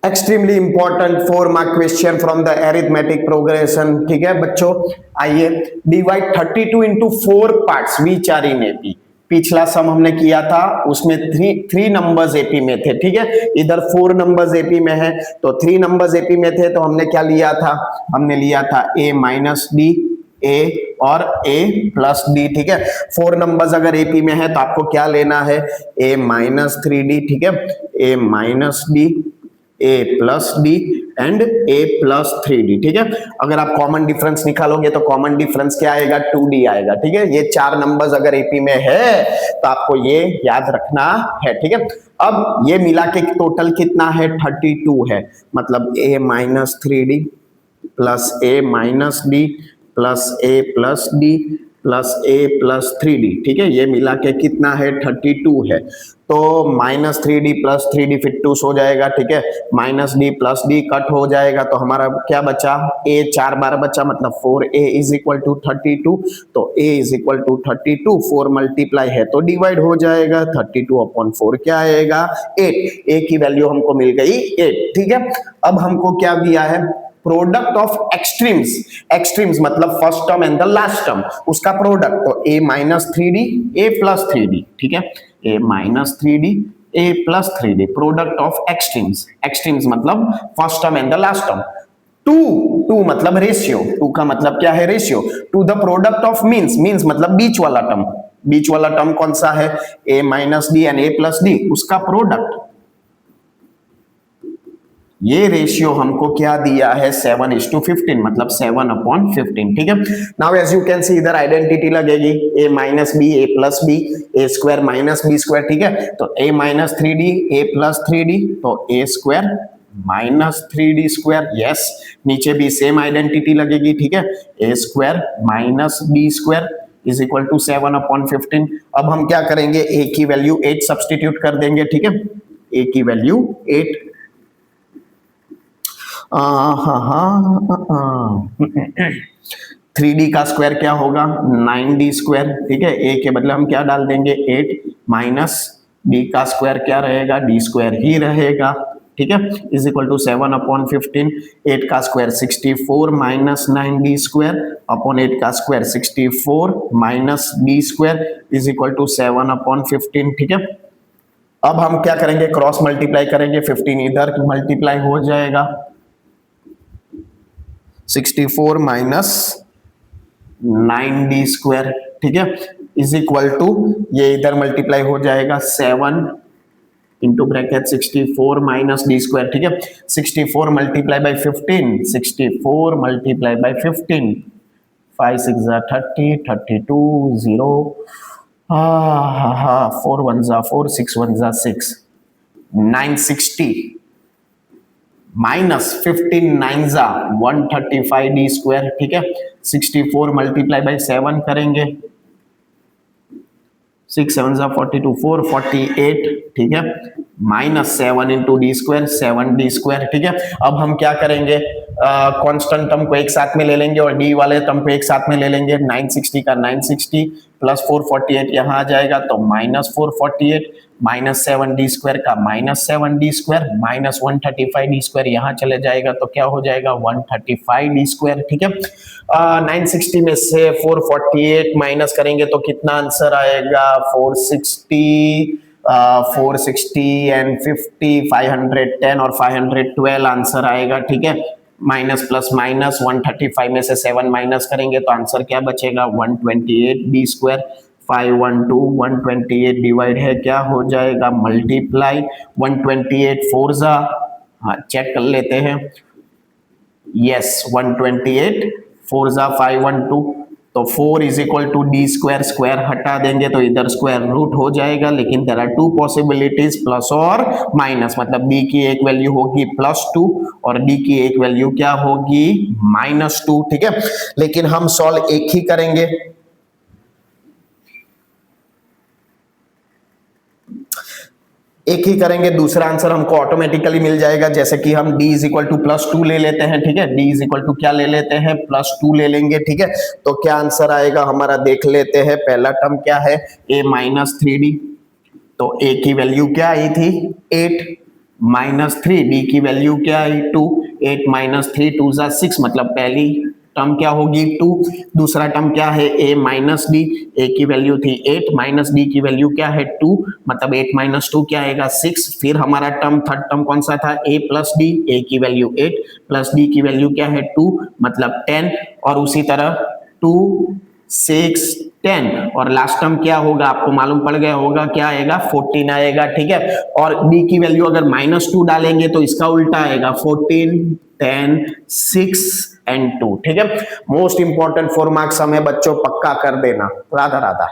Extremely important 4 mark question from the arithmetic progression. ठीक है बच्चों, आइए divide 32 into 4 parts which are in AP. पिछला सम हमने किया था उसमें थ्री नंबर्स एपी में थे। ठीक है, इधर 4 नंबर्स एपी में है, तो 3 नंबर्स एपी में थे तो हमने क्या लिया था, हमने लिया था a माइनस डी, ए और a प्लस डी। ठीक है, 4 नंबर्स अगर एपी में है तो आपको क्या लेना है, a माइनस 3d। ठीक है, a minus D, a plus D and a plus 3d। ठीक है, अगर आप कॉमन डिफरेंस निकालोगे तो कॉमन डिफरेंस क्या आएगा, 2d आएगा। ठीक है, ये 4 नंबर्स अगर एपी में है तो आपको ये याद रखना है। ठीक है, अब ये मिला के टोटल कितना है, 32 है। मतलब a minus 3d plus a minus D plus a plus D plus a plus 3d। ठीक है, ये मिला के कितना है, 32 है। तो माइनस 3d प्लस 3d फिर 2 हो जाएगा। ठीक है, minus D plus D cut हो जाएगा तो हमारा क्या बचा, a 4 बार बचा, मतलब 4a इज इक्वल टू 32। तो a is equal to 32, 4 multiply है तो डिवाइड हो जाएगा, 32 अपॉन 4 क्या आएगा, 8। a की वैल्यू हमको मिल गई 8। ठीक है, अब हमको क्या दिया है, प्रोडक्ट ऑफ एक्सट्रीम्स। एक्सट्रीम्स मतलब first term and the last term, उसका प्रोडक्ट। तो a minus 3d, a plus 3d। ठीक है, a minus 3d, a plus 3d, product of extremes. Extremes मतलब first term and the last term. To मतलब ratio, to का मतलब क्या है, ratio to the product of means. Means मतलब बीच वाला टर्म। बीच वाला टर्म कौन सा है, a minus D and a plus D, उसका प्रोडक्ट। ये रेशियो हमको क्या दिया है, 7:15, मतलब 7/15। ठीक है, now as you can see इधर आइडेंटिटी लगेगी, a minus B, a plus B, a square minus B square. ठीक है, तो a minus 3d, a plus 3d, तो a square minus 3d square. Yes, नीचे भी सेम आइडेंटिटी लगेगी। ठीक है, a square minus b square is equal to 7/15। अब हम क्या करेंगे, a की वैल्यू 8 सब्सटीट्यूट कर देंगे। ठीक है, a की वैल्यू 8। 3d का स्क्वायर क्या होगा, 9d स्क्वायर। ठीक है, a के बदले हम क्या डाल देंगे, 8 माइनस d का स्क्वायर क्या रहेगा, d स्क्वायर ही रहेगा। ठीक है, इज इक्वल टू 7/15। 8 का square 64 minus 9d square upon 8 का square 64 minus d square is equal to 7/15। ठीक है, अब हम क्या करेंगे, क्रॉस मल्टीप्लाई करेंगे, 15 इधर मल्टीप्लाई हो जाएगा, 64 माइनस 9d स्क्वायर। ठीक है, इज इक्वल टू ये इधर मल्टीप्लाई हो जाएगा 7 into bracket 64 minus D square. ठीक है, 64 multiply by 15, 64 multiply by 15, 5 6 30, 32 0, 4 1 4, 6 1 6, 960 minus 15 9 135 D square. ठीक है, 64 मल्टीप्लाई बाई 7 करेंगे, 6 7 42, 448। ठीक है, minus 7 into D square, 7 D square. ठीक है, अब हम क्या करेंगे, कांस्टेंट टर्म को एक साथ में ले लेंगे और डी वाले टर्म को एक साथ में ले लेंगे। 960 का 960 प्लस 448 यहाँ आ जाएगा, तो माइनस 448 माइनस 7 डी स्क्वायर का minus 7 D square minus 135 D square यहाँ चले जाएगा, तो क्या हो जाएगा, 135 डी स्क्वायर। ठीक है, 960 में से 448 माइनस करेंगे तो कितना आंसर आएगा, 460 एंड 50, 510 और 512 आंसर आएगा। ठीक है, माइनस प्लस माइनस 135 में से 7 माइनस करेंगे तो आंसर क्या बचेगा, 128 डी स्क्वायर। 512 128 डिवाइड है क्या हो जाएगा, मल्टीप्लाई 128 4 जा, हाँ चेक कर लेते हैं, यस 128 4 जा 512, तो 4 is equal to D square, square हटा देंगे तो इधर स्क्वायर रूट हो जाएगा। लेकिन देयर आर 2 पॉसिबिलिटीज, प्लस और माइनस, मतलब b की एक वैल्यू होगी +2 और d की एक वैल्यू क्या होगी, -2। ठीक है, लेकिन हम सॉल्व एक ही करेंगे, एक ही करेंगे, दूसरा आंसर हमको ऑटोमेटिकली मिल जाएगा। जैसे कि हम d इज इक्वल टू +2 ले लेते हैं। ठीक है, d इज इक्वल टू क्या ले लेते हैं, +2 ले लेंगे। ठीक है, तो क्या आंसर आएगा हमारा, देख लेते हैं। पहला टर्म क्या है, a माइनस 3d, तो a की वैल्यू क्या आई थी, 8 -3, डी की वैल्यू क्या है 2, 8 - 3 2 ज़ा 6, मतलब पहली टर्म क्या होगी 2, दूसरा टर्म क्या है a माइनस डी, a की वैल्यू थी 8 माइनस डी की वैल्यू क्या है 2, मतलब 8 - 2 क्या आएगा 6। फिर हमारा टर्म थर्ड टर्म कौन सा था a प्लस डी, a की वैल्यू 8 प्लस डी की वैल्यू क्या है 2, मतलब 10, और उसी तरह 2 6 10, और लास्ट टर्म क्या होगा आपको मालूम पड़ गया होगा, क्या आएगा 14 आएगा, ठीक है। और d की वैल्यू अगर -2 डालेंगे तो इसका उल्टा आएगा 14 10 6 एंड 2, ठीक है। मोस्ट इंपॉर्टेंट 4 मार्क्स हमें बच्चों पक्का कर देना। राधा राधा।